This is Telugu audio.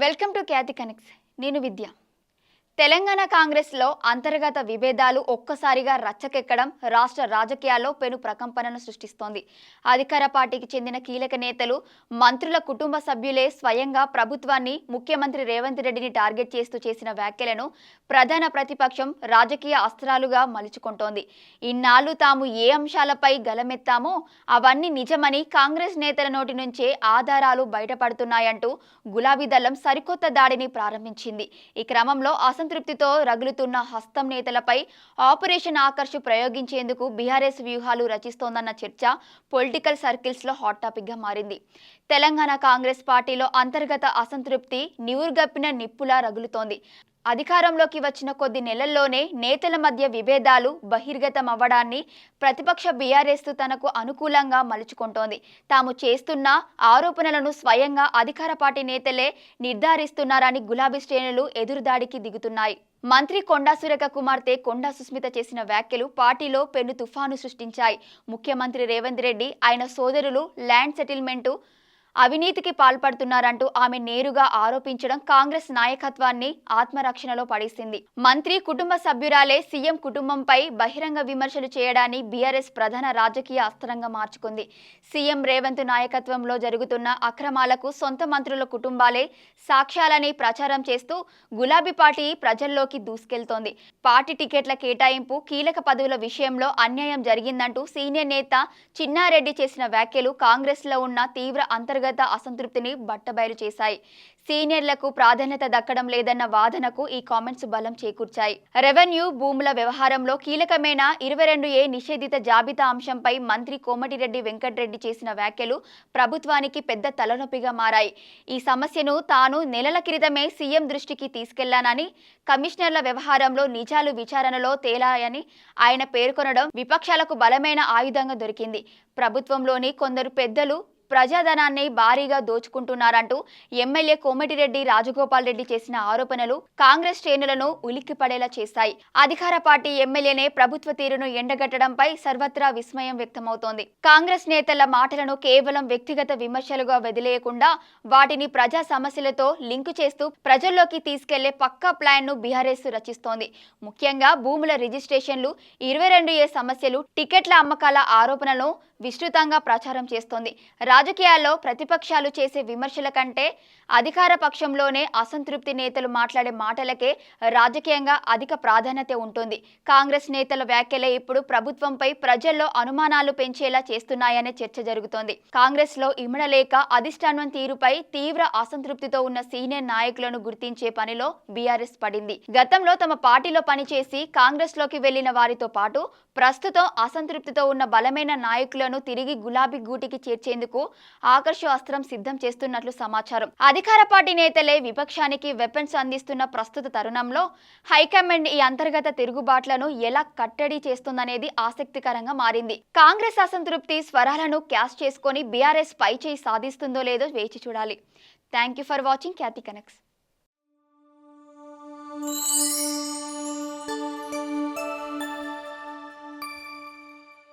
Welcome to Khyati connects. నేను విద్య. తెలంగాణ కాంగ్రెస్లో అంతర్గత విభేదాలు ఒక్కసారిగా రచ్చకెక్కడం రాష్ట్ర రాజకీయాల్లో పెను ప్రకంపనను సృష్టిస్తోంది. అధికార పార్టీకి చెందిన కీలక నేతలు, మంత్రుల కుటుంబ సభ్యులే స్వయంగా ప్రభుత్వాన్ని, ముఖ్యమంత్రి రేవంత్ రెడ్డిని టార్గెట్ చేస్తూ చేసిన వ్యాఖ్యలను ప్రధాన ప్రతిపక్షం రాజకీయ అస్త్రాలుగా మలుచుకుంటోంది. ఇన్నాళ్లు తాము ఏ అంశాలపై గలమెత్తామో అవన్నీ నిజమని కాంగ్రెస్ నేతల నోటి నుంచే ఆధారాలు బయటపడుతున్నాయంటూ గులాబీ దళం సరికొత్త దాడిని ప్రారంభించింది. ఈ క్రమంలో అసంతృప్తితో రగులుతున్న హస్తం నేతలపై ఆపరేషన్ ఆకర్ష్ ప్రయోగించేందుకు బీఆర్ఎస్ వ్యూహాలు రచిస్తోందన్న చర్చ పొలిటికల్ సర్కిల్స్ లో హాట్ టాపిక్ గా మారింది. తెలంగాణ కాంగ్రెస్ పార్టీలో అంతర్గత అసంతృప్తి నివురుగప్పిన నిప్పులా రగులుతోంది. అధికారంలోకి వచ్చిన కొద్ది నెలల్లోనే నేతల మధ్య విభేదాలు బహిర్గతం అవ్వడాన్ని ప్రతిపక్ష బీఆర్ఎస్ తనకు అనుకూలంగా మలుచుకుంటోంది. తాము చేస్తున్న ఆరోపణలను స్వయంగా అధికార పార్టీ నేతలే నిర్ధారిస్తున్నారని గులాబీ శ్రేణులు ఎదురుదాడికి దిగుతున్నాయి. మంత్రి కొండా సురేఖ కుమార్తె కొండా సుస్మిత చేసిన వ్యాఖ్యలు పార్టీలో పెను తుఫాను సృష్టించాయి. ముఖ్యమంత్రి రేవంత్ రెడ్డి, ఆయన సోదరులు ల్యాండ్ సెటిల్మెంటు అవినీతికి పాల్పడుతున్నారంటూ ఆమె నేరుగా ఆరోపించడం కాంగ్రెస్ నాయకత్వాన్ని ఆత్మరక్షణలో పడేసింది. మంత్రి కుటుంబ సభ్యురాలే సీఎం కుటుంబంపై బహిరంగ విమర్శలు చేయడాన్ని బీఆర్ఎస్ ప్రధాన రాజకీయ అస్త్రంగా మార్చుకుంది. సీఎం రేవంత్ నాయకత్వంలో జరుగుతున్న అక్రమాలకు సొంత మంత్రుల కుటుంబాలే సాక్ష్యాలని ప్రచారం చేస్తూ గులాబీ పార్టీ ప్రజల్లోకి దూసుకెళ్తోంది. పార్టీ టికెట్ల కేటాయింపు, కీలక పదవుల విషయంలో అన్యాయం జరిగిందంటూ సీనియర్ నేత చిన్నారెడ్డి చేసిన వ్యాఖ్యలు కాంగ్రెస్ లో ఉన్న తీవ్ర అంతర్గత అసంతృప్తిని బట్టబయలు చేశాయి. సీనియర్లకు ప్రాధాన్యత దక్కడం లేదన్న వాదనకు ఈ కామెంట్స్ బలం చేకూర్చాయి. రెవెన్యూ భూముల వ్యవహారంలో కీలకమైన 22A నిషేధిత జాబితా అంశంపై మంత్రి కోమటిరెడ్డి వెంకటరెడ్డి చేసిన వ్యాఖ్యలు ప్రభుత్వానికి పెద్ద తలనొప్పిగా మారాయి. ఈ సమస్యను తాను నెలల క్రితమే సీఎం దృష్టికి తీసుకెళ్లానని, కమిషనర్ల వ్యవహారంలో నిజాలు విచారణలో తేలాయని ఆయన పేర్కొనడం విపక్షాలకు బలమైన ఆయుధంగా దొరికింది. ప్రభుత్వంలోని కొందరు పెద్దలు ప్రజాధనాన్ని భారీగా దోచుకుంటున్నారంటూ ఎమ్మెల్యే కోమటిరెడ్డి రాజగోపాల్ రెడ్డి చేసిన ఆరోపణలు కాంగ్రెస్ శ్రేణులను ఉలిక్కిపడేలా చేశాయి. అధికార పార్టీ ఎమ్మెల్యేనే ప్రభుత్వ తీరును ఎండగట్టడంపై సర్వత్రా విస్మయం వ్యక్తమవుతోంది. కాంగ్రెస్ నేతల మాటలను కేవలం వ్యక్తిగత విమర్శలుగా వదిలేయకుండా వాటిని ప్రజా సమస్యలతో లింకు చేస్తూ ప్రజల్లోకి తీసుకెళ్లే పక్కా ప్లాన్ ను బీఆర్ఎస్ రచిస్తోంది. ముఖ్యంగా భూముల రిజిస్ట్రేషన్లు, 22A సమస్యలు, టికెట్ల అమ్మకాల ఆరోపణలను విస్తృతంగా ప్రచారం చేస్తోంది. రాజకీయాల్లో ప్రతిపక్షాలు చేసే విమర్శల కంటే అధికార పక్షంలోనే అసంతృప్తి నేతలు మాట్లాడే మాటలకే రాజకీయంగా అధిక ప్రాధాన్యత ఉంటుంది. కాంగ్రెస్ నేతల వ్యాఖ్యలే ఇప్పుడు ప్రభుత్వంపై ప్రజల్లో అనుమానాలు పెంచేలా చేస్తున్నాయనే చర్చ జరుగుతోంది. కాంగ్రెస్ లో ఇమడలేక అధిష్టానం తీరుపై తీవ్ర అసంతృప్తితో ఉన్న సీనియర్ నాయకులను గుర్తించే పనిలో బీఆర్ఎస్ పడింది. గతంలో తమ పార్టీలో పనిచేసి కాంగ్రెస్ లోకి వెళ్లిన వారితో పాటు ప్రస్తుతం అసంతృప్తితో ఉన్న బలమైన నాయకులను తిరిగి గులాబీ గూటికి చేర్చేందుకు ఆకర్ష అస్త్రం సిద్ధం చేస్తున్నట్లు సమాచారం. అధికార పార్టీ నేతలే విపక్షానికి వెపన్స్ అందిస్తున్న ప్రస్తుత తరుణంలో హైకమాండ్ ఈ అంతర్గత తిరుగుబాట్లను ఎలా కట్టడి చేస్తుందనేది ఆసక్తికరంగా మారింది. కాంగ్రెస్ అసంతృప్తి స్వరాలను క్యాష్ చేసుకొని బీఆర్ఎస్ పై చేయి సాధిస్తుందో లేదో వేచి చూడాలి. Thank you for watching Khyati connects.